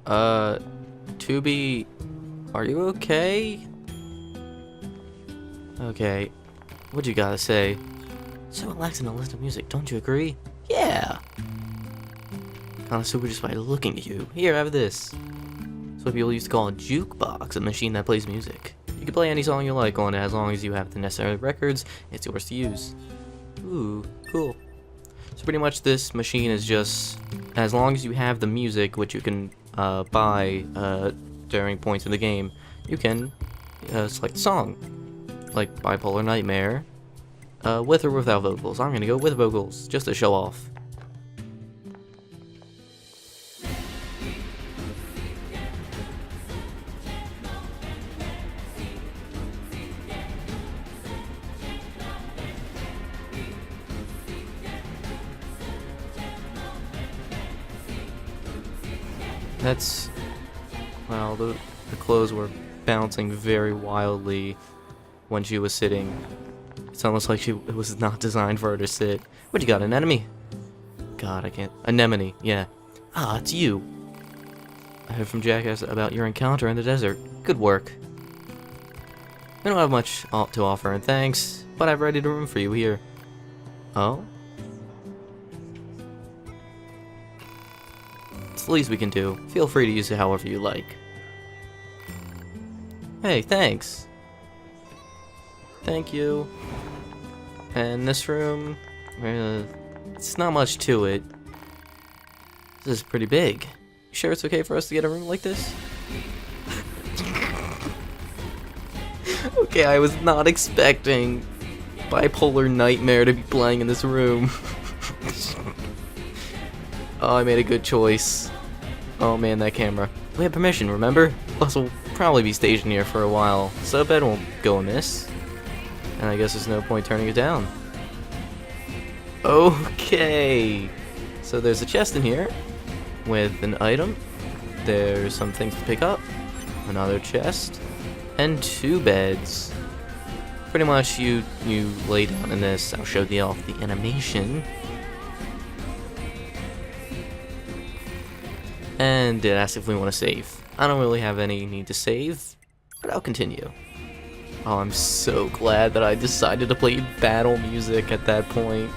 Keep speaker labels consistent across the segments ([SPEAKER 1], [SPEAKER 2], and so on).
[SPEAKER 1] 2B, are you okay? Okay, what you gotta say? So relaxing to listen to music, don't you agree? Yeah! Kinda super just by looking at you. Here, have this. It's what people used to call a jukebox, a machine that plays music. You can play any song you like on it as long as you have the necessary records, it's yours to use. Ooh, cool. So pretty much this machine is just, as long as you have the music, which you can buy during points in the game, you can select a song, like Bipolar Nightmare, with or without vocals. I'm gonna go with vocals, just to show off. That's, well, the clothes were bouncing very wildly when she was sitting. It's almost like it was not designed for her to sit. What you got, an enemy? God, I can't. Anemone, yeah. Ah, it's you. I heard from Jackass about your encounter in the desert. Good work. I don't have much to offer, and thanks, but I've readied a room for you here. Oh? It's the least we can do. Feel free to use it however you like. Hey, thanks. Thank you. And this room, it's not much to it. This is pretty big. You sure it's okay for us to get a room like this? Okay, I was not expecting Bipolar Nightmare to be playing in this room. Oh, I made a good choice. Oh man, that camera. We have permission, remember? Plus, we'll probably be stationed here for a while, so bed won't go amiss. And I guess there's no point turning it down. Okay. So there's a chest in here with an item. There's some things to pick up. Another chest. And 2 beds. Pretty much you lay down in this. I'll show you off the animation. And it asks if we want to save. I don't really have any need to save, but I'll continue. Oh, I'm so glad that I decided to play battle music at that point.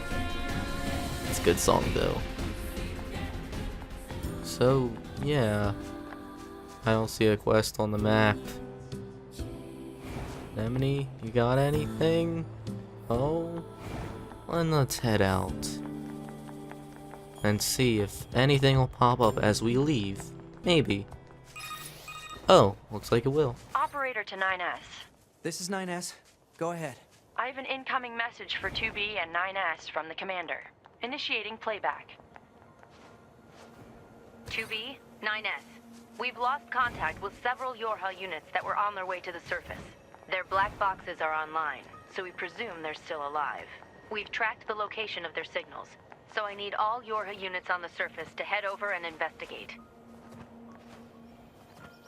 [SPEAKER 1] It's a good song though. So, yeah. I don't see a quest on the map. Anemone, you got anything? Oh? Then let's head out. And see if anything will pop up as we leave. Maybe. Oh, looks like it will.
[SPEAKER 2] Operator to 9S.
[SPEAKER 3] This is 9S. Go ahead.
[SPEAKER 2] I have an incoming message for 2B and 9S from the commander. Initiating playback. 2B, 9S. We've lost contact with several Yorha units that were on their way to the surface. Their black boxes are online, so we presume they're still alive. We've tracked the location of their signals, so I need all Yorha units on the surface to head over and investigate.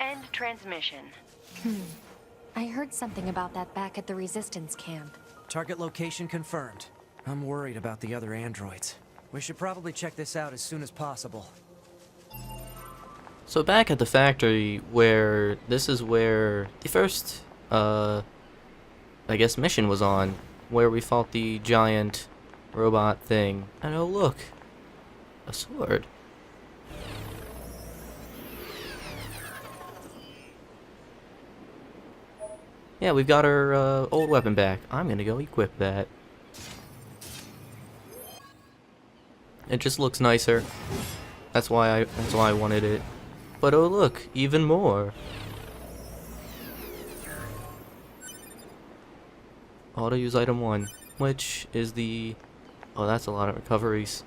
[SPEAKER 2] End transmission.
[SPEAKER 4] I heard something about that back at the Resistance camp.
[SPEAKER 3] Target location confirmed. I'm worried about the other androids. We should probably check this out as soon as possible.
[SPEAKER 1] So back at the factory, where this is where the first, I guess mission was on, where we fought the giant robot thing. And oh look, a sword. Yeah, we've got our old weapon back. I'm gonna go equip that. It just looks nicer. That's why I wanted it. But oh look, even more. Auto use item 1, which is the... Oh, that's a lot of recoveries.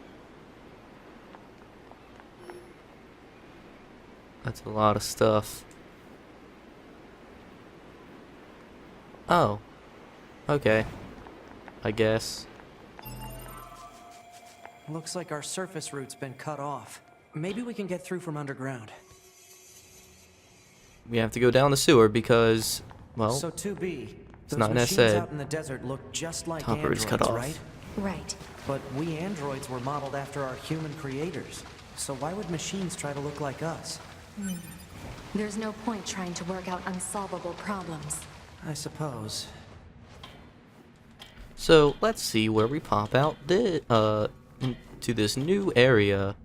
[SPEAKER 1] That's a lot of stuff. Oh. Okay. I guess.
[SPEAKER 3] Looks like our surface route's been cut off. Maybe we can get through from underground.
[SPEAKER 1] We have to go down the sewer because, well,
[SPEAKER 3] So 2B,
[SPEAKER 1] it's
[SPEAKER 3] those
[SPEAKER 1] not
[SPEAKER 3] machines
[SPEAKER 1] necessary.
[SPEAKER 3] out in the desert look just like
[SPEAKER 1] Top route is
[SPEAKER 3] androids,
[SPEAKER 1] cut off.
[SPEAKER 3] right?
[SPEAKER 4] Right.
[SPEAKER 3] But we androids were modeled after our human creators. So why would machines try to look like us?
[SPEAKER 4] There's no point trying to work out unsolvable problems.
[SPEAKER 3] I suppose.
[SPEAKER 1] So let's see where we pop out into this new area.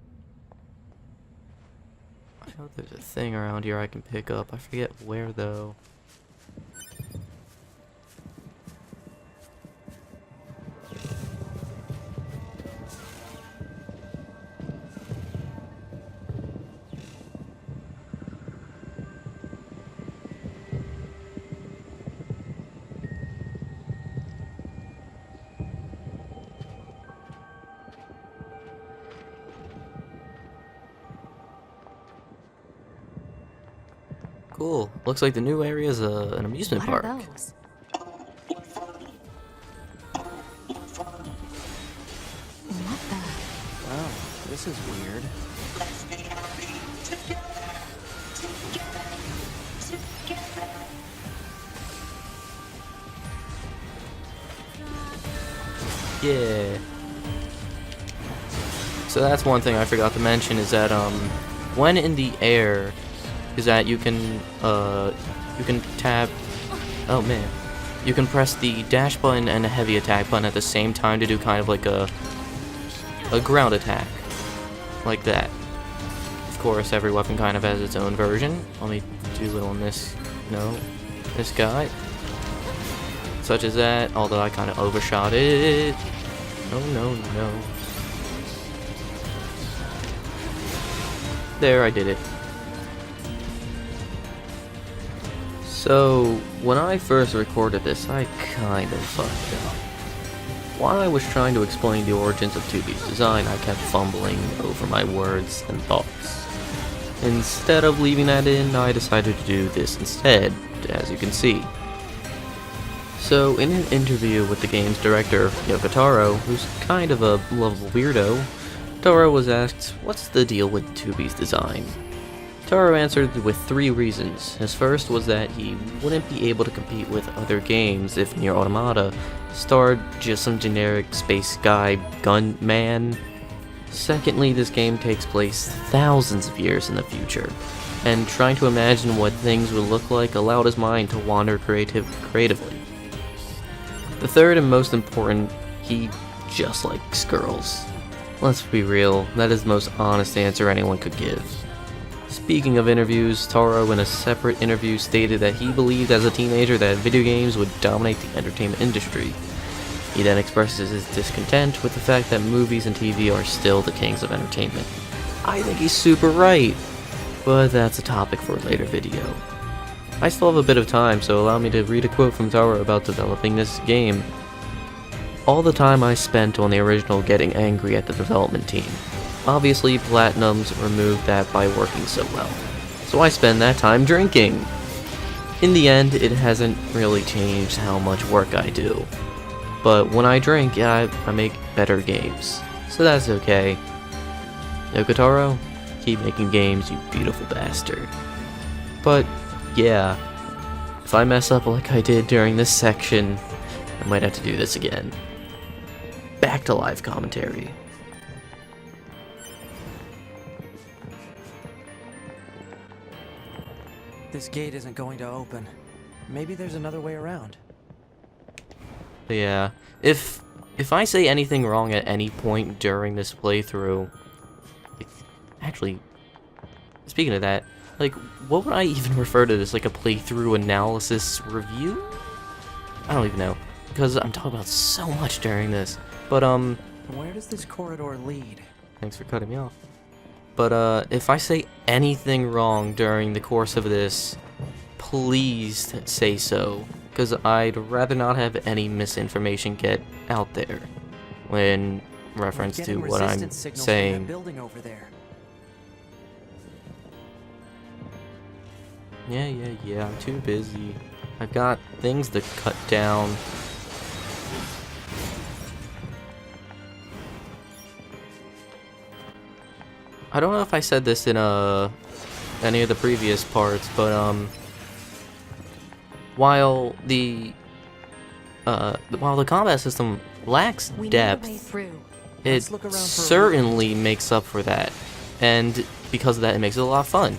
[SPEAKER 1] I know there's a thing around here I can pick up. I forget where though. Cool. Looks like the new area is an amusement
[SPEAKER 4] What
[SPEAKER 1] park.
[SPEAKER 4] are those? What the?
[SPEAKER 3] Oh, this is weird.
[SPEAKER 1] Yeah. So that's one thing I forgot to mention is that when in the air is that you can tap, oh man, you can press the dash button and the heavy attack button at the same time to do kind of like a ground attack, like that. Of course, every weapon kind of has its own version. Let me do it on this, this guy, such as that. Although I kind of overshot it. No. There, I did it. So, when I first recorded this, I kind of fucked up. While I was trying to explain the origins of 2B's design, I kept fumbling over my words and thoughts. Instead of leaving that in, I decided to do this instead, as you can see. So, in an interview with the game's director, Yoko Taro, who's kind of a lovable weirdo, Taro was asked, what's the deal with 2B's design? Taro answered with 3 reasons. His first was that he wouldn't be able to compete with other games if NieR Automata starred just some generic space guy gunman. Secondly, this game takes place thousands of years in the future, and trying to imagine what things would look like allowed his mind to wander creatively. The third and most important, he just likes girls. Let's be real, that is the most honest answer anyone could give. Speaking of interviews, Taro in a separate interview stated that he believed as a teenager that video games would dominate the entertainment industry. He then expresses his discontent with the fact that movies and TV are still the kings of entertainment. I think he's super right, but that's a topic for a later video. I still have a bit of time, so allow me to read a quote from Taro about developing this game. All the time I spent on the original getting angry at the development team. Obviously, Platinum's removed that by working so well, so I spend that time drinking. In the end, it hasn't really changed how much work I do. But when I drink, yeah, I make better games, so that's okay. Yoko Taro, keep making games, you beautiful bastard. But, yeah, if I mess up like I did during this section, I might have to do this again. Back to live commentary.
[SPEAKER 3] This gate isn't going to open. Maybe there's another way around.
[SPEAKER 1] Yeah, if I say anything wrong at any point during this playthrough, actually, speaking of that, like, what would I even refer to this, like a playthrough analysis review? I don't even know, because I'm talking about so much during this, but,
[SPEAKER 3] Where does this corridor lead?
[SPEAKER 1] thanks for cutting me off. But, if I say anything wrong during the course of this, please say so, because I'd rather not have any misinformation get out there when reference to what I'm saying.
[SPEAKER 3] Building over there.
[SPEAKER 1] Yeah, I'm too busy. I've got things to cut down. I don't know if I said this in any of the previous parts, but while the combat system lacks
[SPEAKER 4] We need a way
[SPEAKER 1] depth,
[SPEAKER 4] through.
[SPEAKER 1] it
[SPEAKER 3] Let's look around for a
[SPEAKER 1] certainly makes up for that, and because of that, it makes it a lot of fun.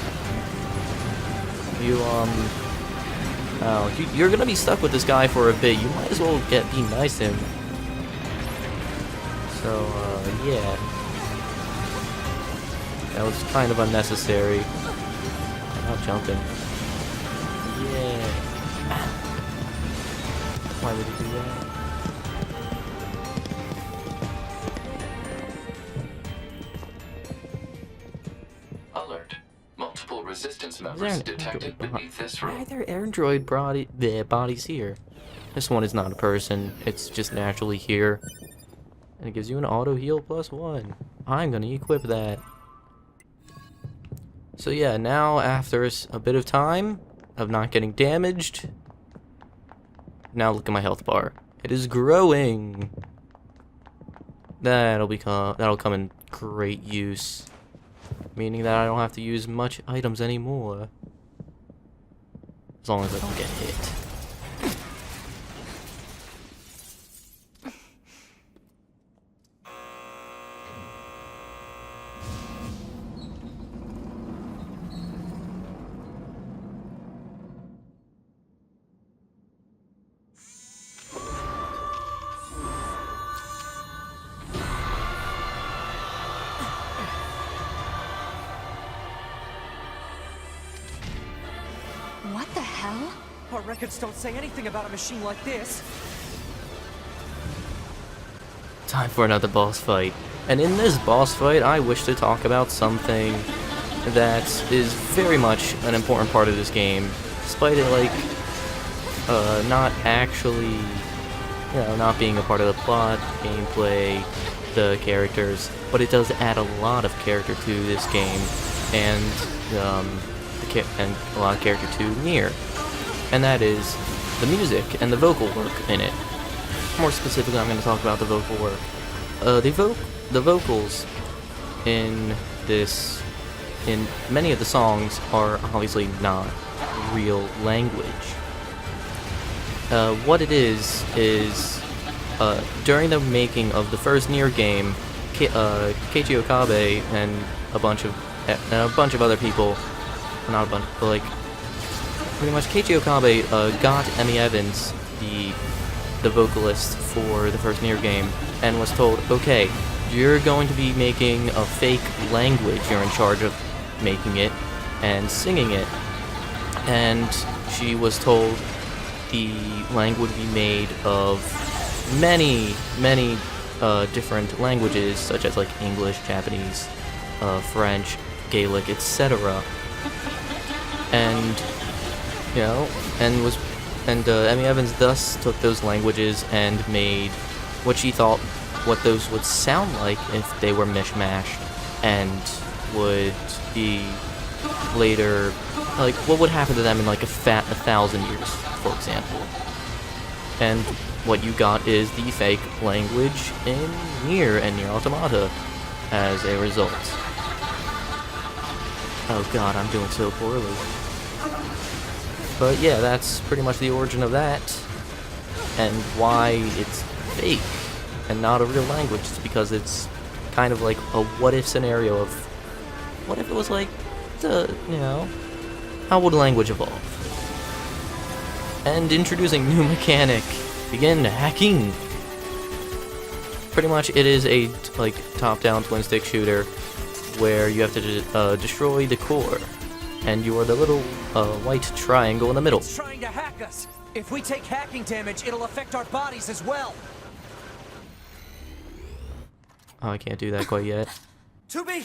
[SPEAKER 1] You're gonna be stuck with this guy for a bit. You might as well be nice to him. So, yeah. That was kind of unnecessary. I'm not jumping. Yeah. Why would he do that?
[SPEAKER 5] Alert. Multiple resistance members detected beneath this room.
[SPEAKER 1] Why are there android bodies here? This one is not a person. It's just naturally here. And it gives you an auto heal +1. I'm gonna equip that. So yeah, now after a bit of time of not getting damaged, now look at my health bar. It is growing. That'll come in great use, meaning that I don't have to use much items anymore, as long as I don't get hit.
[SPEAKER 4] What the hell?
[SPEAKER 3] Our records don't say anything about a machine like this.
[SPEAKER 1] Time for another boss fight. And in this boss fight, I wish to talk about something that is very much an important part of this game, despite it, like, not actually, not being a part of the plot, gameplay, the characters, but it does add a lot of character to this game, and a lot of character to NieR, and that is the music and the vocal work in it. More specifically, I'm going to talk about the vocal work. The vocals in many of the songs are obviously not real language. What it is during the making of the first NieR game, Keiichi Okabe and a bunch of other people, not a bunch, but like pretty much Keiichi Okabe got Emmy Evans, the vocalist for the first NieR game, and was told, okay, you're going to be making a fake language, you're in charge of making it and singing it. And she was told the language would be made of many different languages, such as like English, Japanese, French, Gaelic, etc. And Emmy Evans thus took those languages and made what she thought what those would sound like if they were mishmashed, and would be later, like, what would happen to them in like 1,000 years, for example. And what you got is the fake language in NieR and NieR Automata as a result. Oh god, I'm doing so poorly. But yeah, that's pretty much the origin of that, and why it's fake and not a real language. It's because it's kind of like a what-if scenario of, what if it was like, how would language evolve? And introducing new mechanic, begin hacking. Pretty much it is a like top-down twin-stick shooter where you have to destroy the core, and you are the little white triangle in the middle.
[SPEAKER 3] It's trying to hack us. If we take hacking damage, it'll affect our bodies as well.
[SPEAKER 1] Oh, I can't do that quite yet.
[SPEAKER 3] To be.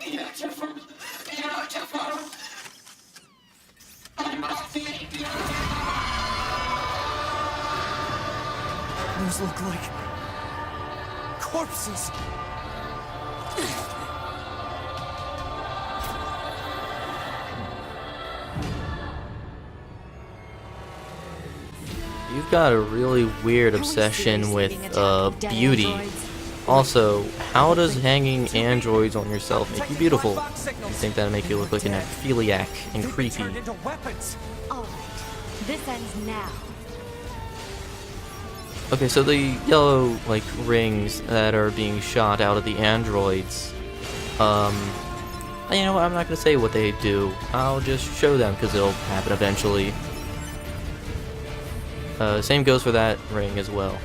[SPEAKER 6] Beautiful, beautiful. I must be beautiful.
[SPEAKER 3] Those look like corpses.
[SPEAKER 1] You've got a really weird obsession with beauty. Also, how does hanging androids on yourself make you beautiful? You think that'll make you look like an aphiliac and creepy.
[SPEAKER 4] Alright, this ends now.
[SPEAKER 1] Okay, so the yellow, like, rings that are being shot out of the androids, you know what, I'm not gonna say what they do. I'll just show them, because it'll happen eventually. Same goes for that ring as well.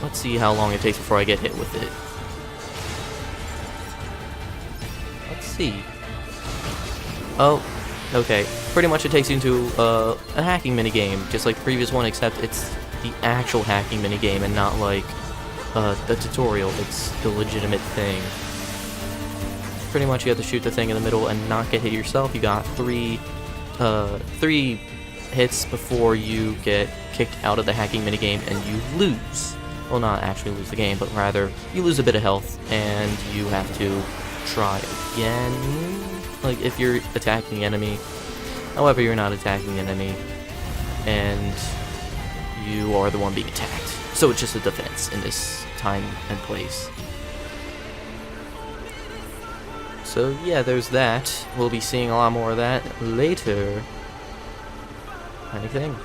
[SPEAKER 1] Let's see how long it takes before I get hit with it. Let's see. Oh, okay. Pretty much it takes you into a hacking minigame, just like the previous one, except it's the actual hacking minigame and not like the tutorial. It's the legitimate thing. Pretty much you have to shoot the thing in the middle and not get hit yourself. You got three hits before you get kicked out of the hacking minigame and you lose. Well, not actually lose the game, but rather you lose a bit of health and you have to try again. Like if you're attacking the enemy. However, you're not attacking the enemy and you are the one being attacked. So it's just a defense in this time and place. So yeah, there's that. We'll be seeing a lot more of that later. Anything?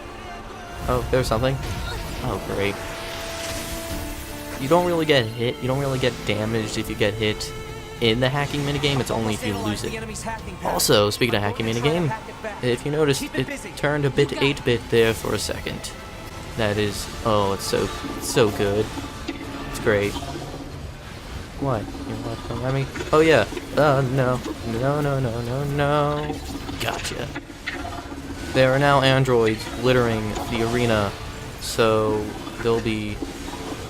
[SPEAKER 1] Oh, there's something. Oh, great. You don't really get hit. You don't really get damaged if you get hit in the hacking minigame. It's only if you lose it. Also, speaking of hacking minigame, if you noticed, it turned a bit 8-bit there for a second. That is, oh, it's so good. It's great. What? You want to come at me? Oh yeah. No. Gotcha. There are now androids littering the arena, so they'll be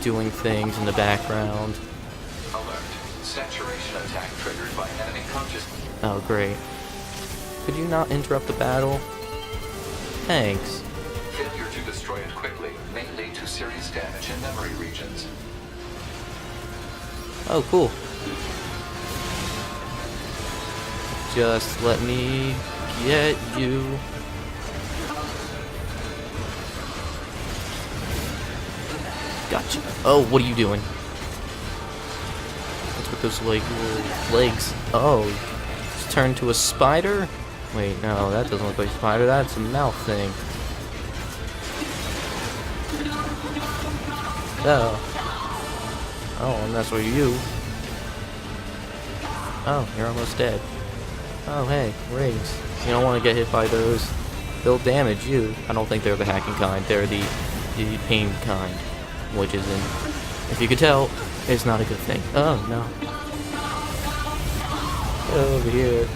[SPEAKER 1] doing things in the background.
[SPEAKER 5] Alert. Saturation attack triggered by enemy consciousness.
[SPEAKER 1] Oh, great. Could you not interrupt the battle? Thanks.
[SPEAKER 5] Failure to destroy it quickly may lead to serious damage in memory regions.
[SPEAKER 1] Oh, cool. Just let me get you. Gotcha. Oh, what are you doing? What's with those, like, little legs? Oh, it's turned to a spider? Wait, no, that doesn't look like a spider. That's a mouth thing. Oh. Oh, and that's what you. Oh, you're almost dead. Oh, hey, rings. You don't want to get hit by those. They'll damage you. I don't think they're the hacking kind. They're the pain kind. Which isn't, if you could tell, it's not a good thing. Oh, no. Get over here.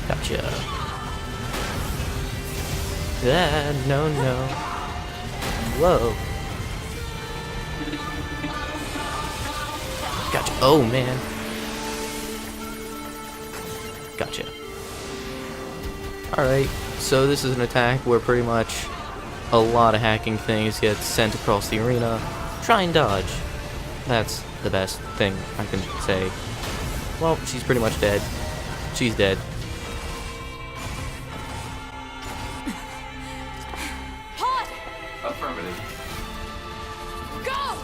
[SPEAKER 1] Gotcha. No. Whoa. Gotcha. Oh, man. Gotcha. Alright, so this is an attack where pretty much a lot of hacking things get sent across the arena. Try and dodge. That's the best thing I can say. Well, she's pretty much dead. She's dead.
[SPEAKER 4] Pod!
[SPEAKER 5] Affirmative.
[SPEAKER 4] Go!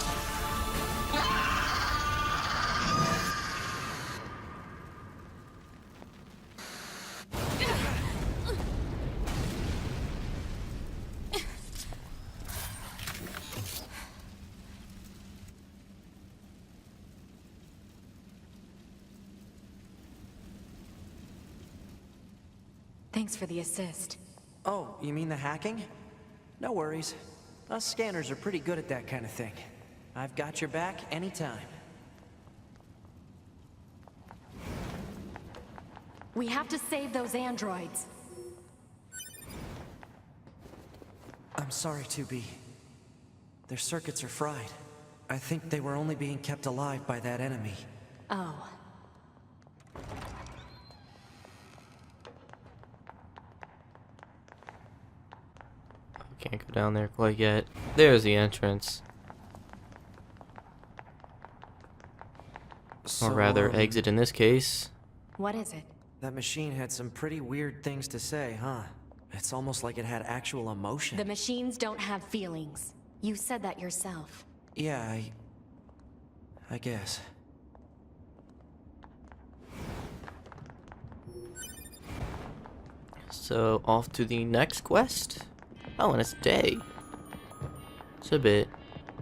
[SPEAKER 4] Thanks for the assist.
[SPEAKER 3] Oh, you mean the hacking? No worries. Us scanners are pretty good at that kind of thing. I've got your back anytime.
[SPEAKER 4] We have to save those androids.
[SPEAKER 3] I'm sorry, 2B. Their circuits are fried. I think they were only being kept alive by that enemy.
[SPEAKER 4] Oh.
[SPEAKER 1] Can't go down there quite yet. There's the entrance. Or rather, exit in this case.
[SPEAKER 4] What is it?
[SPEAKER 3] That machine had some pretty weird things to say, huh? It's almost like it had actual emotion.
[SPEAKER 4] The machines don't have feelings. You said that yourself.
[SPEAKER 3] Yeah, I guess.
[SPEAKER 1] So, off to the next quest? Oh, and it's day. It's a bit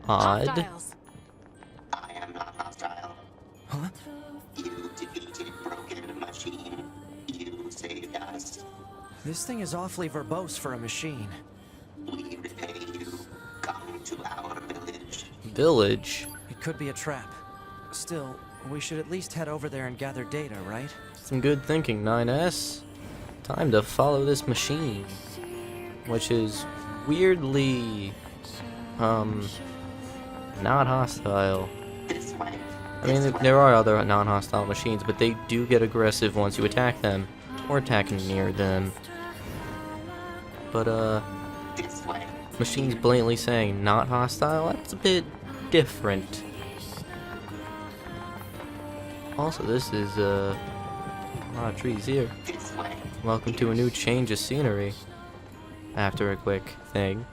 [SPEAKER 1] odd.
[SPEAKER 4] Hostiles.
[SPEAKER 6] I am not hostile.
[SPEAKER 3] Huh?
[SPEAKER 6] You defeated broken machine. You saved us.
[SPEAKER 3] This thing is awfully verbose for a machine.
[SPEAKER 6] We repay you. Come to our village.
[SPEAKER 1] Village?
[SPEAKER 3] It could be a trap. Still, we should at least head over there and gather data, right?
[SPEAKER 1] Some good thinking, 9S. Time to follow this machine. Which is weirdly, not hostile.
[SPEAKER 6] This way.
[SPEAKER 1] I mean, there are other non-hostile machines, but they do get aggressive once you attack them, or attack near them. But,
[SPEAKER 6] This way.
[SPEAKER 1] machines blatantly saying not hostile, that's a bit different. Also, this is, a lot of trees here.
[SPEAKER 6] This way.
[SPEAKER 1] Welcome to a new change of scenery. After a quick thing.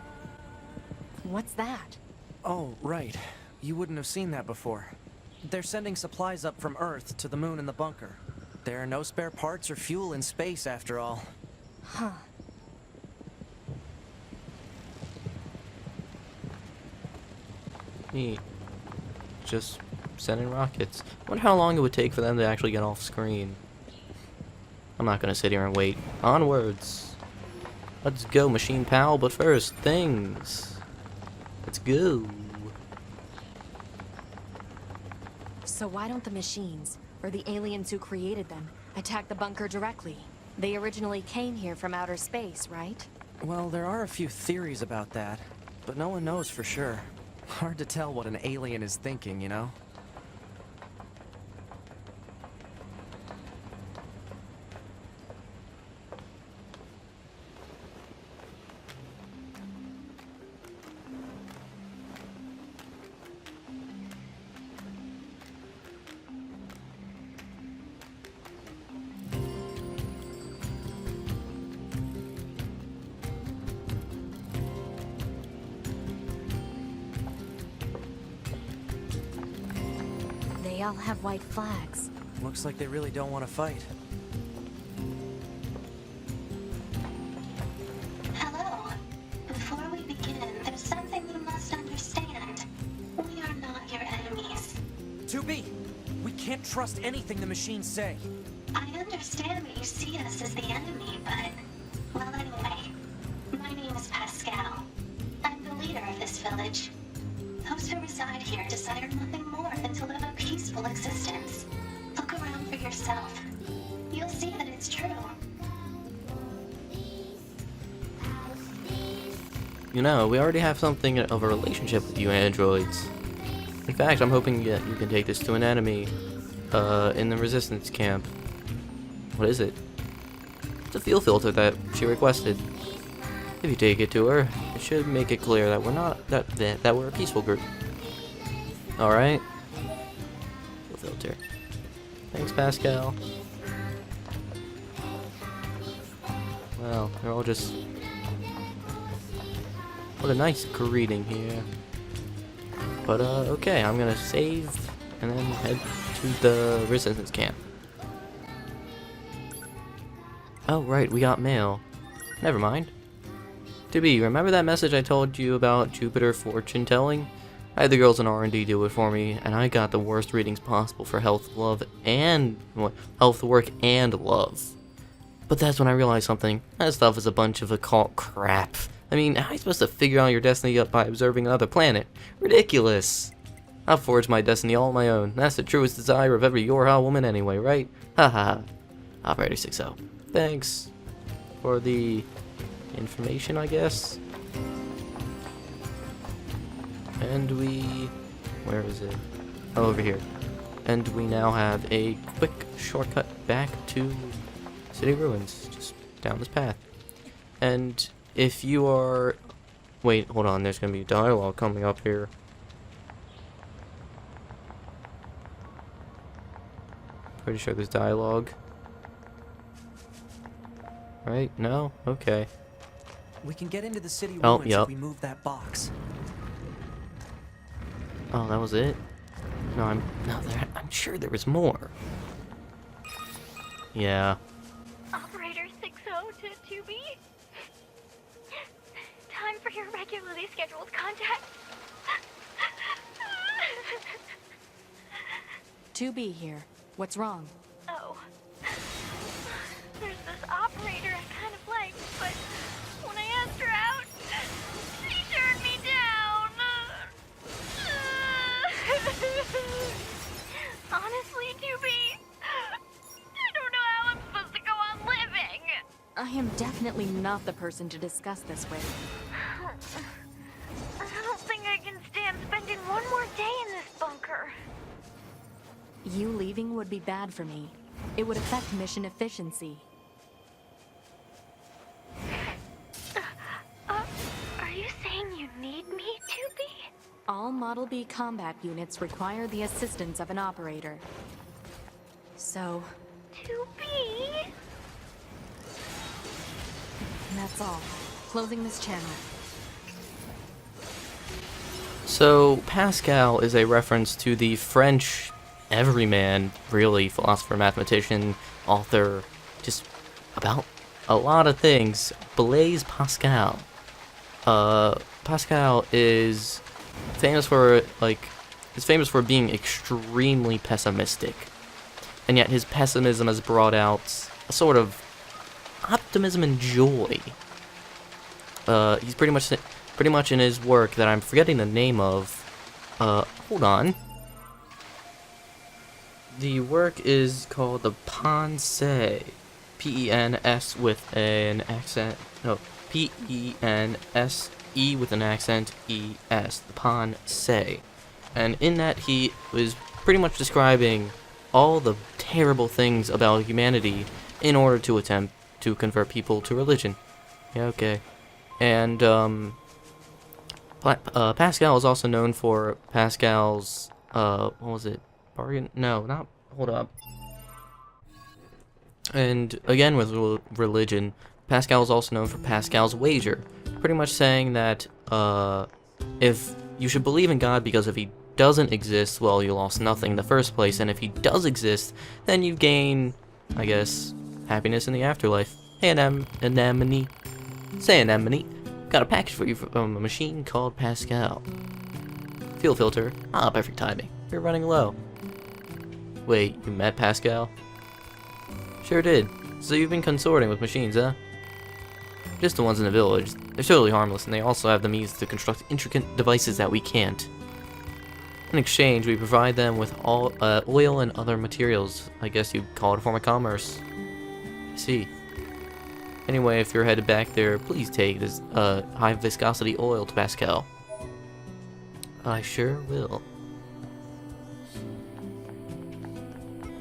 [SPEAKER 4] What's that?
[SPEAKER 3] Oh, right. You wouldn't have seen that before. They're sending supplies up from Earth to the moon and the bunker. There are no spare parts or fuel in space, after all.
[SPEAKER 4] Huh.
[SPEAKER 1] Neat. Just sending rockets. Wonder how long it would take for them to actually get off screen. I'm not gonna sit here and wait. Onwards. Let's go, machine pal, but first, things. Let's go.
[SPEAKER 4] So why don't the machines, or the aliens who created them, attack the bunker directly? They originally came here from outer space, right?
[SPEAKER 3] Well, there are a few theories about that, but no one knows for sure. Hard to tell what an alien is thinking, you know?
[SPEAKER 4] They all have white flags.
[SPEAKER 3] Looks like they really don't want to fight.
[SPEAKER 6] Hello. Before we begin, there's something you must understand. We are not your enemies.
[SPEAKER 3] 2B! We can't trust anything the machines say.
[SPEAKER 6] I understand that you see us as the enemy, but... Well, anyway. My name is Pascal. I'm the leader of this village. Those who reside here desire nothing more than to live a peaceful existence. Look around for yourself. You'll see that it's true.
[SPEAKER 1] You know, we already have something of a relationship with you androids. In fact, I'm hoping you can take this to an enemy, in the resistance camp. What is it? It's a fuel filter that she requested. If you take it to her, it should make it clear that we're not, that we're a peaceful group. Alright? Fuel filter. Thanks, Pascal. Well, they're all just... What a nice greeting here. But, okay, I'm gonna save and then head to the resistance camp. Oh, right, we got mail. Never mind. 2B, remember that message I told you about Jupiter fortune telling? I had the girls in R&D do it for me, and I got the worst readings possible for health, love, and... health, work, and love. But that's when I realized something. That stuff is a bunch of occult crap. I mean, how are you supposed to figure out your destiny by observing another planet? Ridiculous! I'll forge my destiny all on my own. That's the truest desire of every Yorha woman anyway, right? Haha. Operator 6-0. Thanks for the information, I guess. And we... where is it? Oh, over here. And we now have a quick shortcut back to City Ruins, just down this path. And if you are... wait, hold on, there's gonna be dialogue coming up here. Pretty sure there's dialogue. Right? No? Okay.
[SPEAKER 3] We can get into the city
[SPEAKER 1] Oh,
[SPEAKER 3] ruins
[SPEAKER 1] yep.
[SPEAKER 3] if we move that box.
[SPEAKER 1] Oh, that was it? No, I'm sure there was more. Yeah.
[SPEAKER 2] Operator 6-0 to 2B. Time
[SPEAKER 7] for your regularly scheduled contact.
[SPEAKER 4] 2B here. What's wrong?
[SPEAKER 7] Oh. There's this operator I kind of like, but when I asked her out, she turned me down. Honestly, 2B, I don't know how I'm supposed to go on living.
[SPEAKER 4] I am definitely not the person to discuss this with.
[SPEAKER 7] I don't think I can stand spending one more day in this bunker.
[SPEAKER 4] You leaving would be bad for me. It would affect mission efficiency.
[SPEAKER 7] Are you saying you need me, 2B?
[SPEAKER 4] All Model B combat units require the assistance of an operator. So,
[SPEAKER 7] 2B?
[SPEAKER 4] that's all. Closing this channel.
[SPEAKER 1] So, Pascal is a reference to the French everyman, really, philosopher, mathematician, author, just about a lot of things, Blaise Pascal. Pascal is famous for, being extremely pessimistic. And yet his pessimism has brought out a sort of optimism and joy. He's pretty much in his work that I'm forgetting the name of. Hold on. The work is called the Pensée. P-E-N-S with an accent. No, P-E-N-S-E with an accent E-S. The Pensée. And in that, he was pretty much describing all the terrible things about humanity in order to attempt to convert people to religion. Yeah, okay. And, Pascal is also known for Pascal's, what was it? Bargain? No, not. Hold up. And again, with religion, Pascal is also known for Pascal's wager. Pretty much saying that, if you should believe in God because if he doesn't exist, well, you lost nothing in the first place, and if he does exist, then you gain, I guess, happiness in the afterlife. Hey, Anemone. Say, Anemone. Got a package for you from a machine called Pascal. Fuel filter. Ah, perfect timing. You're running low. Wait, you met Pascal? Sure did. So you've been consorting with machines, huh? Just the ones in the village. They're totally harmless, and they also have the means to construct intricate devices that we can't. In exchange, we provide them with all oil and other materials. I guess you'd call it a form of commerce. I see. Anyway, if you're headed back there, please take this high viscosity oil to Pascal. I sure will.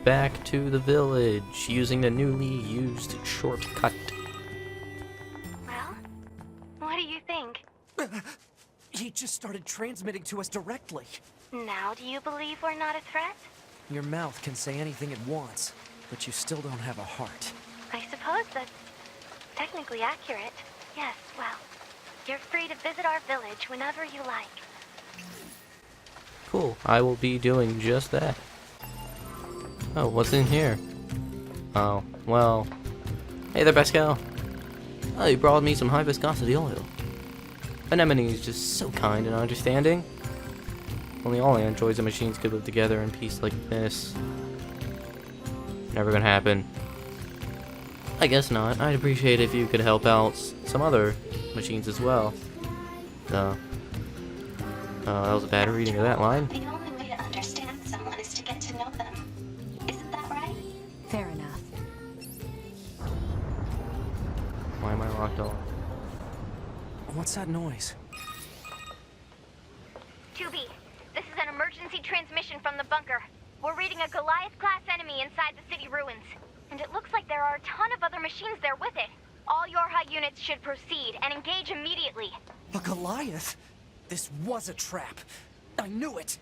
[SPEAKER 1] Back to the village, using the newly used shortcut.
[SPEAKER 7] Well, what do you think?
[SPEAKER 3] He just started transmitting to us directly.
[SPEAKER 7] Now do you believe we're not a threat?
[SPEAKER 3] Your mouth can say anything it wants, but you still don't have a heart.
[SPEAKER 7] I suppose that's technically accurate. Yes, well, you're free to visit our village whenever you like.
[SPEAKER 1] Cool, I will be doing just that. Oh, what's in here? Oh, well. Hey there, Pascal. Oh, you brought me some high viscosity oil. Anemone is just so kind and understanding. Only all the androids and machines could live together in peace like this. Never gonna happen. I guess not. I'd appreciate if you could help out some other machines as well. That was a bad reading of that line.
[SPEAKER 6] The only way to understand someone is to get to know them. Isn't that right?
[SPEAKER 4] Fair enough.
[SPEAKER 1] Why am I locked on?
[SPEAKER 3] What's that noise?
[SPEAKER 7] 2B, this is an emergency transmission from the bunker. We're reading a Goliath-class enemy inside the city ruins. And it looks like there are a ton of other machines there with it. All Yorha units should proceed and engage immediately.
[SPEAKER 3] A Goliath? This was a trap. I knew it.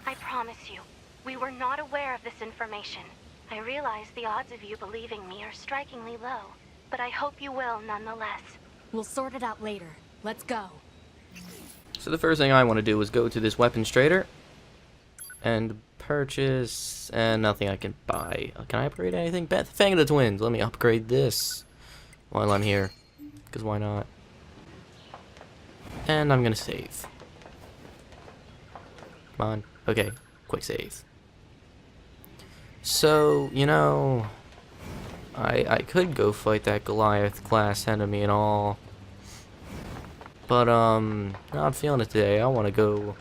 [SPEAKER 7] I promise you, we were not aware of this information. I realize the odds of you believing me are strikingly low, but I hope you will nonetheless.
[SPEAKER 4] We'll sort it out later. Let's go.
[SPEAKER 1] So the first thing I want to do is go to this weapons trader and purchase, and nothing I can buy. Can I upgrade anything? Fang of the Twins. Let me upgrade this while I'm here. because why not? And I'm gonna save. Come on. Okay, quick save. So, you know, I could go fight that Goliath class enemy and all, but not feeling it today. I want to go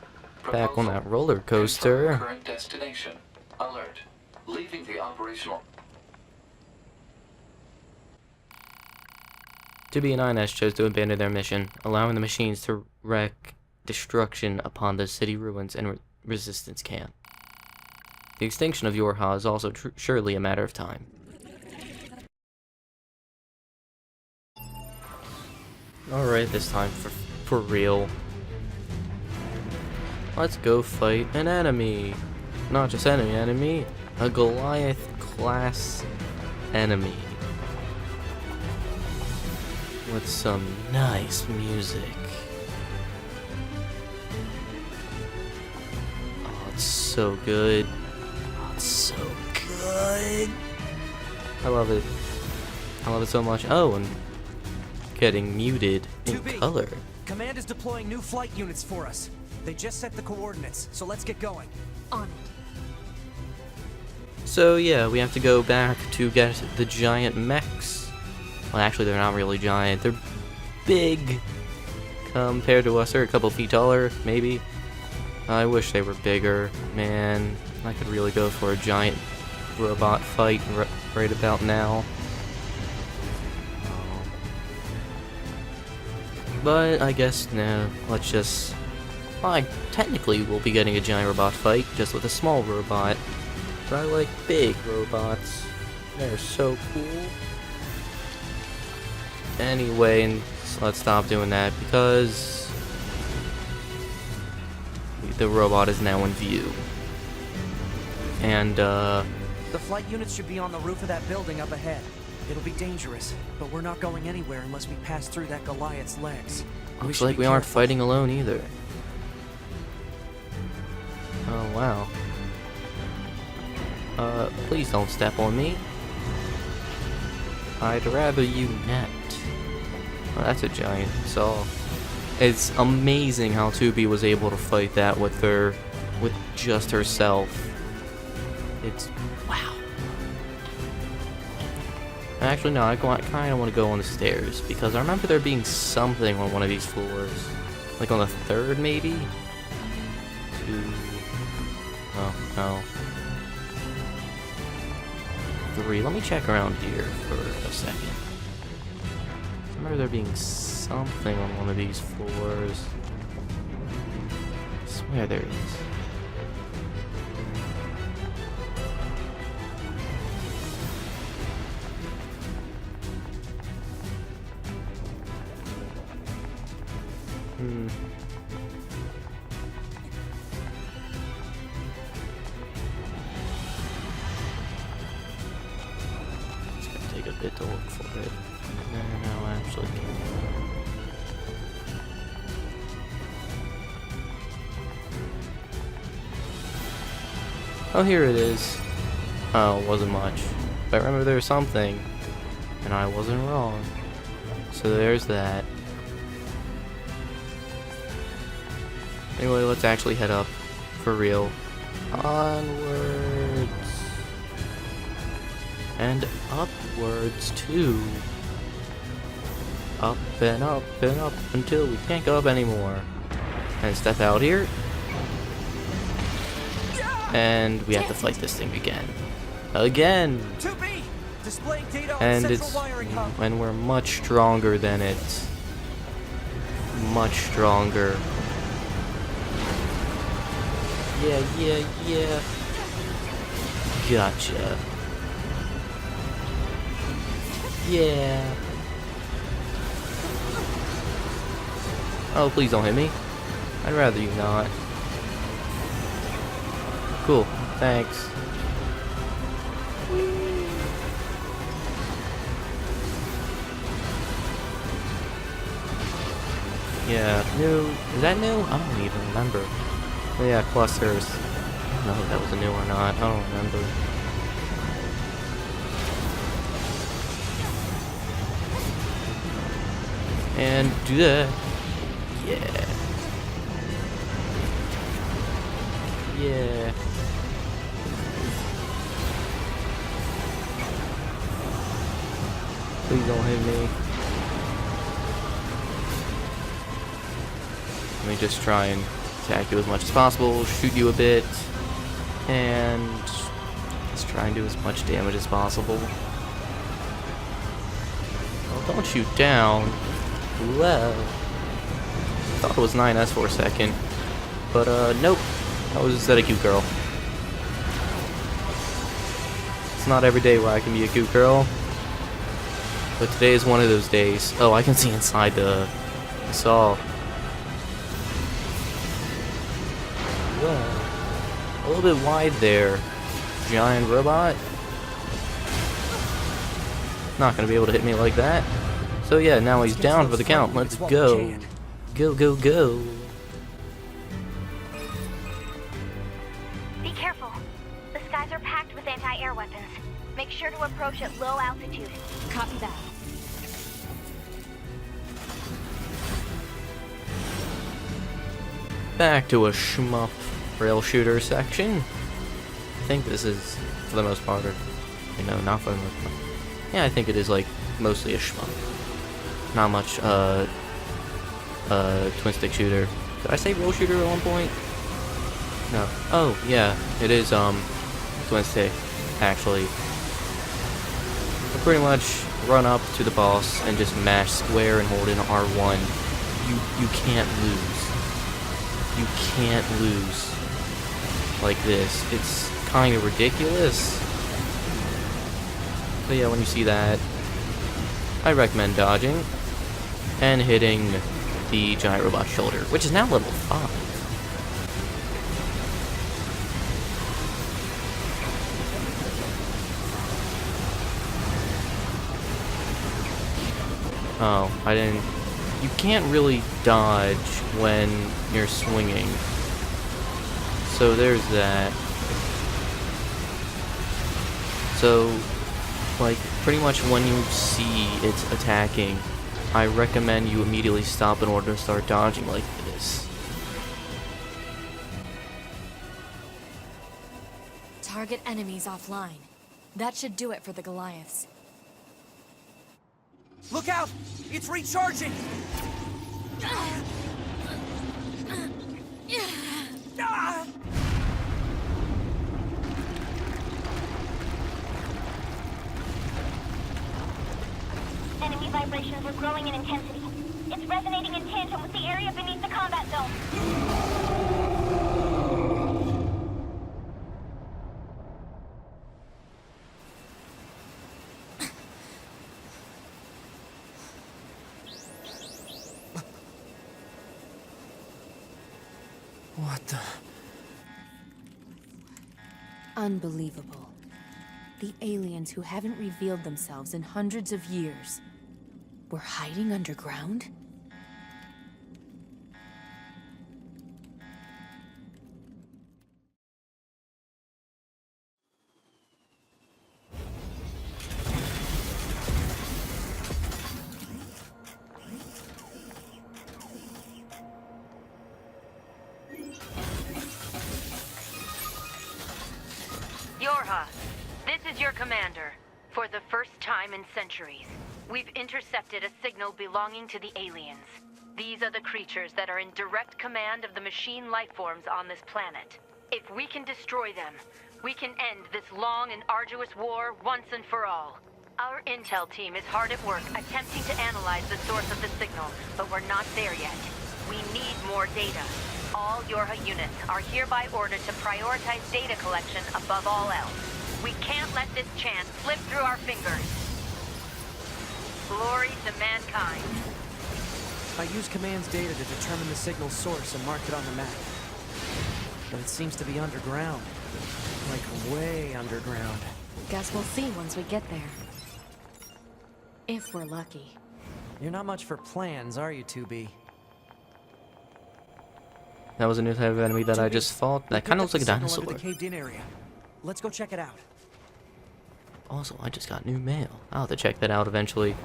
[SPEAKER 1] back on that roller coaster.
[SPEAKER 5] Confirm current destination. Alert. Leaving the operational.
[SPEAKER 1] 2B and INS chose to abandon their mission, allowing the machines to wreak destruction upon the city ruins and resistance camp. The extinction of Yorha is also surely a matter of time. Alright, this time for real. Let's go fight an enemy. Not just any enemy, a Goliath class enemy. With some nice music. Oh, it's so good. Oh, it's so good. I love it. I love it so much. Oh, and getting muted in
[SPEAKER 3] 2B.
[SPEAKER 1] color.
[SPEAKER 3] Command is deploying new flight units for us. They just set the coordinates, so let's get going.
[SPEAKER 4] On it.
[SPEAKER 1] So yeah, we have to go back to get the giant mechs. Well, actually, they're not really giant. They're big compared to us. They're a couple feet taller, maybe. I wish they were bigger. Man, I could really go for a giant robot fight right about now. But I guess, no, let's just... Well, technically we'll be getting a giant robot fight, just with a small robot. But I like big robots. They're so cool. Anyway, and let's stop doing that because the robot is now in view. And,
[SPEAKER 3] The flight units should be on the roof of that building up ahead. It'll be dangerous, but we're not going anywhere unless we pass through that Goliath's legs.
[SPEAKER 1] looks like we aren't fighting alone either. Oh, wow. Please don't step on me. I'd rather you not. Oh, that's a giant saw. It's amazing how 2B was able to fight that with just herself. It's wow. Actually, no, I kind of want to go on the stairs because I remember there being something on one of these floors, like on the third, maybe. 2. Oh no. 3. Let me check around here for a second. I remember there being something on one of these floors. I swear there is. It's gonna take a bit to look for it. No, actually. Oh, here it is. Oh, it wasn't much. But I remember there was something. And I wasn't wrong. So there's that. Anyway, let's actually head up. For real. Onwards. And upwards, too. Up and up and up until we can't go up anymore. And step out here. And we have to fight this thing again. Again!
[SPEAKER 3] 2B! Displaying data on
[SPEAKER 1] And
[SPEAKER 3] central
[SPEAKER 1] it's...
[SPEAKER 3] wiring hub.
[SPEAKER 1] And we're much stronger than it. Much stronger. Yeah. Gotcha. Yeah. Oh, please don't hit me. I'd rather you not. Cool. Thanks. Yeah, new. Is that new? I don't even remember. Oh, yeah, clusters. I don't know if that was a new or not. I don't remember. And do that. Yeah. Yeah. Please don't hit me. Let me just try and attack you as much as possible, shoot you a bit, and just try and do as much damage as possible. Oh, don't shoot down. Well, thought it was 9S for a second, but nope. That was instead a cute girl. It's not every day where I can be a cute girl, but today is one of those days. Oh, I can see inside the saw. Well, a little bit wide there, giant robot. Not gonna be able to hit me like that. So yeah, now he's down for the count. Let's go. Go, go, go.
[SPEAKER 7] Be careful. The skies are packed with anti-air weapons. Make sure to approach at low altitude.
[SPEAKER 4] Copy that.
[SPEAKER 1] Back to a shmup rail shooter section. I think this is, for the most part, or, you know, not for the most part. Yeah, I think it is, like, mostly a shmup. Not much, twin stick shooter. Did I say rail shooter at one point? No. Oh, yeah, it is, twin stick, actually. You pretty much run up to the boss and just mash square and hold in R1. You can't lose. You can't lose like this. It's kind of ridiculous. But yeah, when you see that, I recommend dodging and hitting the giant robot's shoulder, which is now level 5. Oh, I didn't... You can't really dodge when you're swinging. So there's that. So, like, pretty much when you see it's attacking, I recommend you immediately stop in order to start dodging like this.
[SPEAKER 4] Target enemies offline. That should do it for the Goliaths.
[SPEAKER 3] Look out! It's recharging! Ah!
[SPEAKER 7] Enemy vibrations are growing in intensity. It's resonating in tandem with the area beneath the combat zone.
[SPEAKER 3] What the...
[SPEAKER 4] Unbelievable. The aliens who haven't revealed themselves in hundreds of years were hiding underground?
[SPEAKER 2] This is your commander. For the first time in centuries, we've intercepted a signal belonging to the aliens. These are the creatures that are in direct command of the machine lifeforms on this planet. If we can destroy them, we can end this long and arduous war once and for all. Our intel team is hard at work attempting to analyze the source of the signal, but we're not there yet. We need more data. All Yorha units are hereby ordered to prioritize data collection above all else. We can't let this chance slip through our fingers. Glory to mankind.
[SPEAKER 3] I used command's data to determine the signal's source and mark it on the map. But it seems to be underground. Like way underground.
[SPEAKER 4] Guess we'll see once we get there. If we're lucky.
[SPEAKER 3] You're not much for plans, are you, 2B?
[SPEAKER 1] That was a new type of enemy that I just fought. That kind of looks like a dinosaur.
[SPEAKER 3] The caved-in area. Let's go check it out.
[SPEAKER 1] Also, I just got new mail. I'll have to check that out eventually.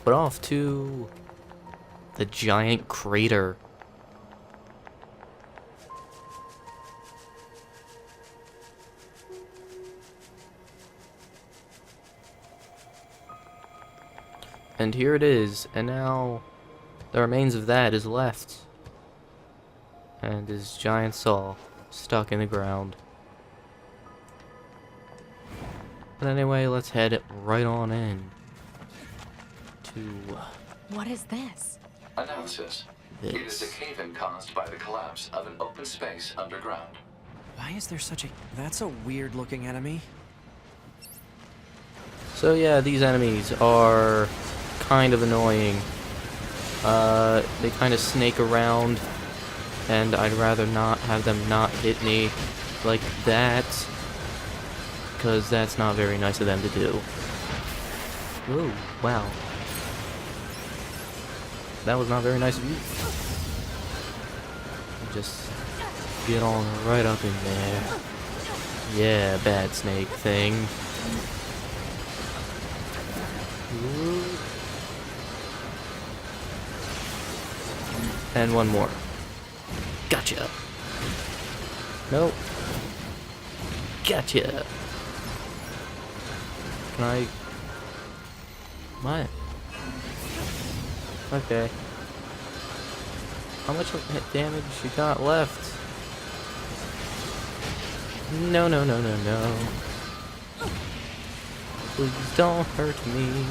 [SPEAKER 1] But off to the giant crater. And here it is, and now the remains of that is left. And this giant saw stuck in the ground. But anyway, let's head right on in to
[SPEAKER 4] What is this?
[SPEAKER 5] Analysis. It is a cave-in caused by the collapse of an open space underground.
[SPEAKER 3] Why is there such a... That's a weird-looking enemy.
[SPEAKER 1] So yeah, these enemies are kind of annoying. They kind of snake around, and I'd rather not have them not hit me like that, because that's not very nice of them to do. Ooh, wow. That was not very nice of you. Just get on right up in there. Yeah, bad snake thing. Ooh. And one more. Gotcha. Nope. Gotcha. Can I... What? Okay. How much damage you got left? No, no, no, no, no. Please don't hurt me.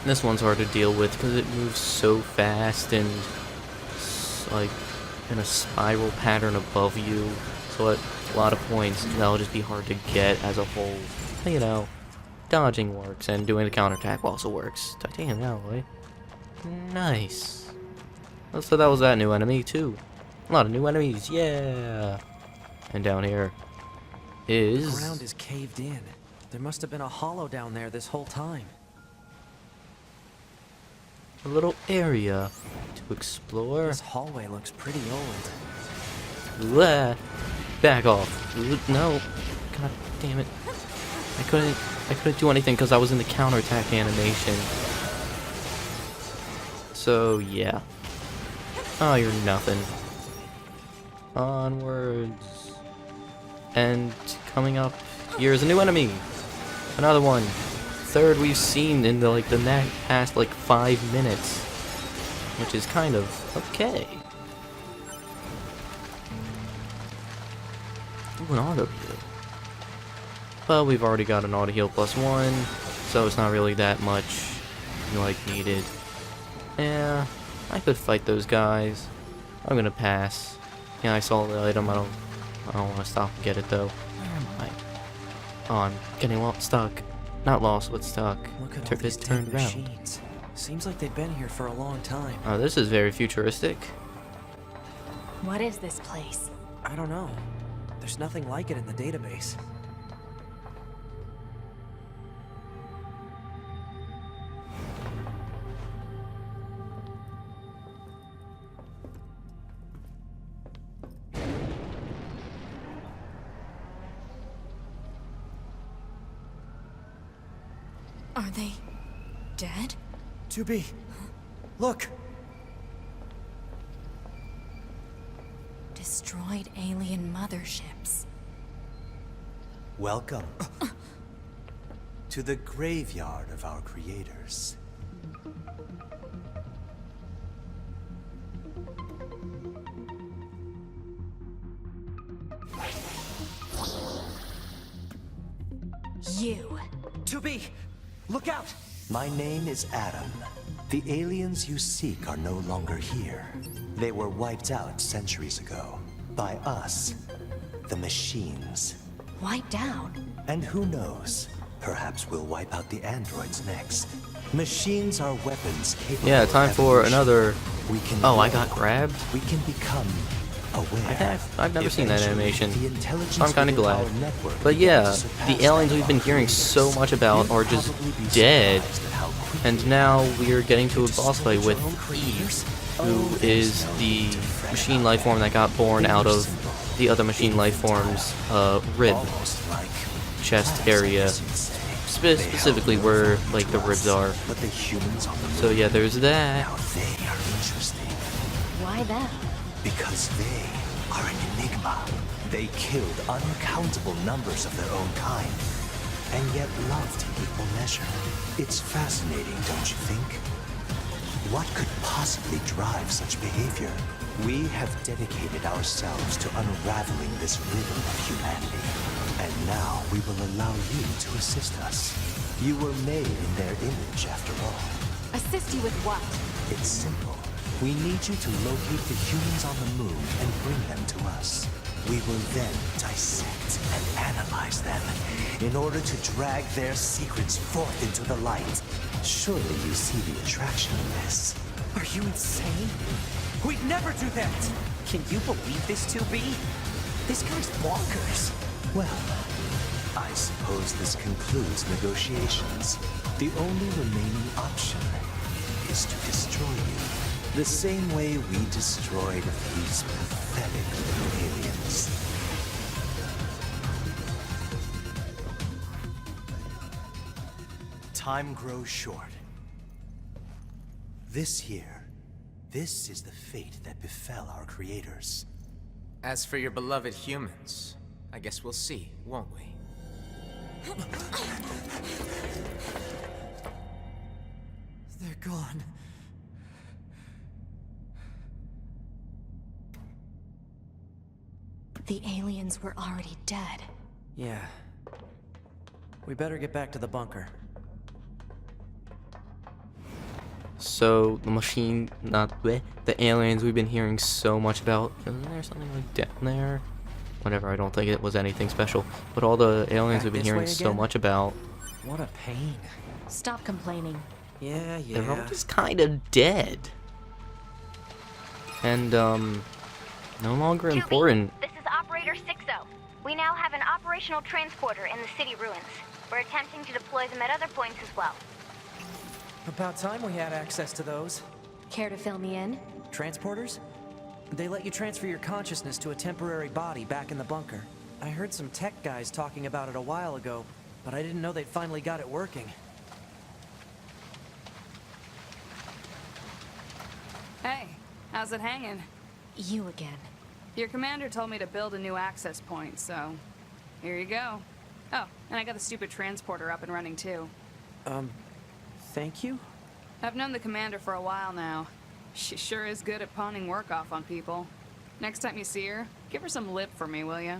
[SPEAKER 1] This one's hard to deal with because it moves so fast and like in a spiral pattern above you. So at a lot of points that'll just be hard to get as a whole. But, you know, dodging works and doing the counterattack also works. Titanium alloy. Nice. So that was that new enemy too. A lot of new enemies, yeah. And down here is...
[SPEAKER 3] The ground is caved in. There must have been a hollow down there this whole time.
[SPEAKER 1] a little area to explore.
[SPEAKER 3] This hallway looks pretty old.
[SPEAKER 1] Blah. Back off. No. God damn it. I couldn't do anything because I was in the counterattack animation. So yeah. Oh, you're nothing. Onwards. And coming up, here's a new enemy. Another one. Third we've seen in the past 5 minutes, which is kind of okay. Ooh, an auto heal. But we've already got an auto heal +1, so it's not really that much needed. Yeah, I could fight those guys. I'm gonna pass. Yeah, I saw the item. I don't want to stop and get it though. Where am I? Oh, I'm getting stuck. Not lost, but stuck.
[SPEAKER 3] Look at all these
[SPEAKER 1] turned
[SPEAKER 3] dead
[SPEAKER 1] around.
[SPEAKER 3] machines. Seems like they've been here for a long time.
[SPEAKER 1] Oh, this is very futuristic.
[SPEAKER 4] What is this place?
[SPEAKER 3] I don't know. There's nothing like it in the database.
[SPEAKER 4] Are they dead?
[SPEAKER 3] 2B, look!
[SPEAKER 4] Destroyed alien motherships.
[SPEAKER 8] Welcome to the graveyard of our creators.
[SPEAKER 4] You.
[SPEAKER 3] 2B, look out!
[SPEAKER 8] My name is Adam. The aliens you seek are no longer here. They were wiped out centuries ago. By us, the machines.
[SPEAKER 4] Wiped out?
[SPEAKER 8] And who knows? Perhaps we'll wipe out the androids next. Machines are weapons capable
[SPEAKER 1] Yeah, time
[SPEAKER 8] of
[SPEAKER 1] for
[SPEAKER 8] evolution.
[SPEAKER 1] another.
[SPEAKER 8] We can
[SPEAKER 1] Oh, I
[SPEAKER 8] grow.
[SPEAKER 1] got grabbed.
[SPEAKER 8] We can become aware.
[SPEAKER 1] I've never seen that
[SPEAKER 8] Eventually,
[SPEAKER 1] animation,
[SPEAKER 8] the intelligence
[SPEAKER 1] so I'm kind of
[SPEAKER 8] within
[SPEAKER 1] glad.
[SPEAKER 8] our network
[SPEAKER 1] But
[SPEAKER 8] will
[SPEAKER 1] yeah,
[SPEAKER 8] surpass
[SPEAKER 1] the
[SPEAKER 8] that
[SPEAKER 1] aliens
[SPEAKER 8] of
[SPEAKER 1] we've been
[SPEAKER 8] our
[SPEAKER 1] hearing
[SPEAKER 8] creators.
[SPEAKER 1] so much about
[SPEAKER 8] You'll
[SPEAKER 1] are just
[SPEAKER 8] probably be
[SPEAKER 1] dead.
[SPEAKER 8] surprised at how quickly
[SPEAKER 1] And now we're getting to a boss fight with
[SPEAKER 8] your own creators.
[SPEAKER 1] who is the machine life form that got born out of the other machine life form's rib
[SPEAKER 8] Almost like
[SPEAKER 1] chest area specifically where like the ribs are.
[SPEAKER 8] But the humans on the moon,
[SPEAKER 1] So yeah, there's that.
[SPEAKER 8] now they are interesting.
[SPEAKER 4] Why them?
[SPEAKER 8] Because they are an enigma. They killed uncountable numbers of their own kind, and yet loved in equal measure. It's fascinating, don't you think? What could possibly drive such behavior? We have dedicated ourselves to unraveling this riddle of humanity. And now we will allow you to assist us. You were made in their image, after all.
[SPEAKER 4] Assist you with what?
[SPEAKER 8] It's simple. We need you to locate the humans on the moon and bring them to us. We will then dissect and analyze them in order to drag their secrets forth into the light. Surely you see the attraction in this.
[SPEAKER 3] Are you insane? We'd never do that! Can you believe this, 2B? This guy's bonkers.
[SPEAKER 8] Well, I suppose this concludes negotiations. The only remaining option is to destroy you. The same way we destroyed these pathetic little aliens. Time grows short. This is the fate that befell our creators.
[SPEAKER 9] As for your beloved humans, I guess we'll see, won't we?
[SPEAKER 3] They're gone.
[SPEAKER 4] The aliens were already dead.
[SPEAKER 3] Yeah. We better get back to the bunker.
[SPEAKER 1] So the machine, not bleh, the aliens we've been hearing so much about. Isn't there something like down there? Whatever. I don't think it was anything special. But all the aliens
[SPEAKER 3] Back
[SPEAKER 1] we've been
[SPEAKER 3] this
[SPEAKER 1] hearing
[SPEAKER 3] way
[SPEAKER 1] so
[SPEAKER 3] again?
[SPEAKER 1] much about,
[SPEAKER 3] What a pain.
[SPEAKER 4] Stop complaining.
[SPEAKER 3] Yeah.
[SPEAKER 1] they're all just kind of dead. And no longer
[SPEAKER 7] 2B,
[SPEAKER 1] important.
[SPEAKER 7] this is Operator 60. We now have an operational transporter in the city ruins. We're attempting to deploy them at other points as well.
[SPEAKER 3] About time we had access to those.
[SPEAKER 4] Care to fill me in?
[SPEAKER 3] Transporters? They let you transfer your consciousness to a temporary body back in the bunker. I heard some tech guys talking about it a while ago, but I didn't know they'd finally got it working.
[SPEAKER 10] Hey, how's it hanging?
[SPEAKER 4] You again.
[SPEAKER 10] Your commander told me to build a new access point, so here you go. Oh, and I got the stupid transporter up and running too.
[SPEAKER 3] Thank you?
[SPEAKER 10] I've known the commander for a while now. She sure is good at pawning work off on people. Next time you see her, give her some lip for me, will ya?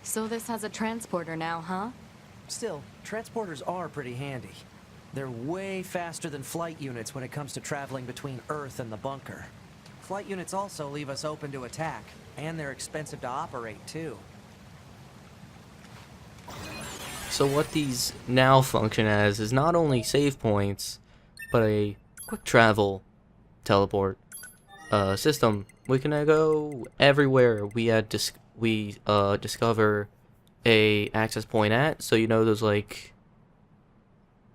[SPEAKER 4] So this has a transporter now, huh?
[SPEAKER 3] Still, transporters are pretty handy. They're way faster than flight units when it comes to traveling between Earth and the bunker. Flight units also leave us open to attack, and they're expensive to operate, too.
[SPEAKER 1] So what these now function as is not only save points, but a quick travel teleport system. We can go everywhere we discover a access point at. So you know those like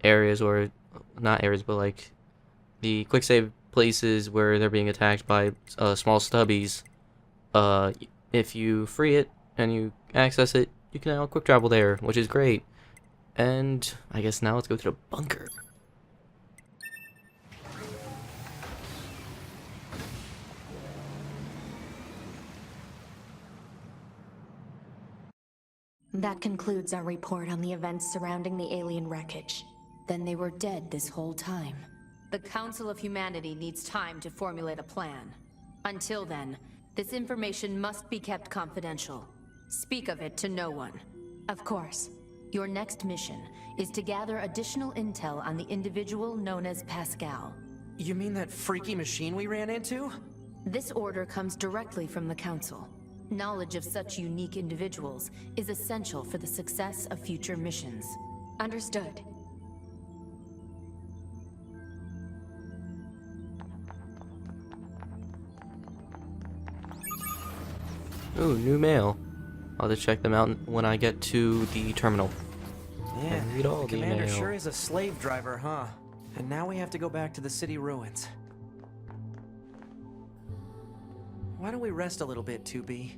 [SPEAKER 1] areas, or not areas, but like the quick save places where they're being attacked by small stubbies. If you free it and you access it, you can now quick travel there, which is great. And I guess now let's go to the bunker.
[SPEAKER 4] That concludes our report on the events surrounding the alien wreckage. Then they were dead this whole time. The Council of Humanity needs time to formulate a plan. Until then, this information must be kept confidential. Speak of it to no one. Of course, your next mission is to gather additional intel on the individual known as Pascal.
[SPEAKER 3] You mean that freaky machine we ran into?
[SPEAKER 4] This order comes directly from the Council. Knowledge of such unique individuals is essential for the success of future missions. Understood.
[SPEAKER 1] Ooh, new mail. I'll have to check them out when I get to the terminal.
[SPEAKER 3] Yeah,
[SPEAKER 1] And read all
[SPEAKER 3] the
[SPEAKER 1] the
[SPEAKER 3] commander
[SPEAKER 1] mail.
[SPEAKER 3] sure is a slave driver, huh? And now we have to go back to the city ruins. Why don't we rest a little bit, 2B?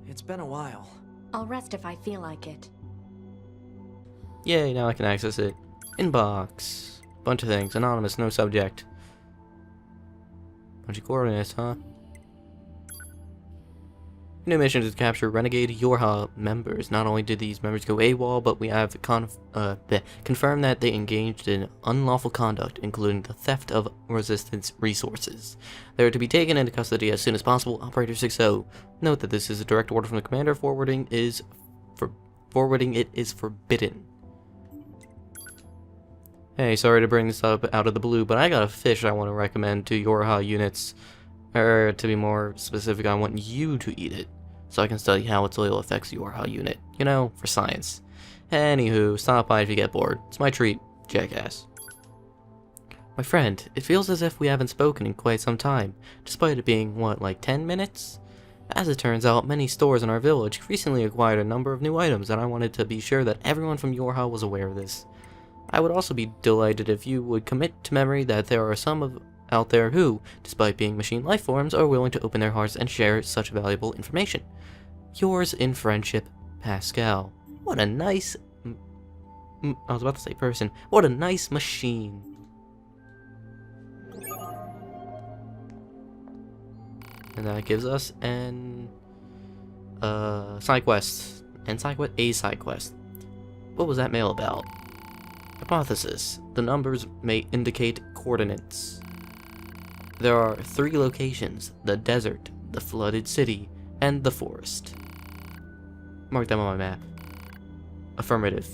[SPEAKER 3] It's been a while.
[SPEAKER 4] I'll rest if I feel like it.
[SPEAKER 1] Yay, now I can access it. Inbox. Bunch of things. Anonymous, no subject. Bunch of coordinates, huh? New mission is to capture renegade Yorha members. Not only did these members go AWOL, but we have confirmed that they engaged in unlawful conduct, including the theft of resistance resources. They are to be taken into custody as soon as possible. Operator 6-0. Note that this is a direct order from the commander. Forwarding it is forbidden. Hey, sorry to bring this up out of the blue, but I got a fish I want to recommend to Yorha units. Or, to be more specific, I want you to eat it, so I can study how its oil affects Yorha unit. You know, for science. Anywho, stop by if you get bored. It's my treat, jackass. My friend, it feels as if we haven't spoken in quite some time, despite it being, what, like 10 minutes? As it turns out, many stores in our village recently acquired a number of new items, and I wanted to be sure that everyone from Yorha was aware of this. I would also be delighted if you would commit to memory that there are some out there who, despite being machine life forms, are willing to open their hearts and share such valuable information. Yours in friendship, Pascal. What a nice... I was about to say person. What a nice machine. And that gives us an... side quest. And a side quest. What was that mail about? Hypothesis. The numbers may indicate coordinates. There are 3 locations: the desert, the flooded city, and the forest. Mark them on my map. Affirmative.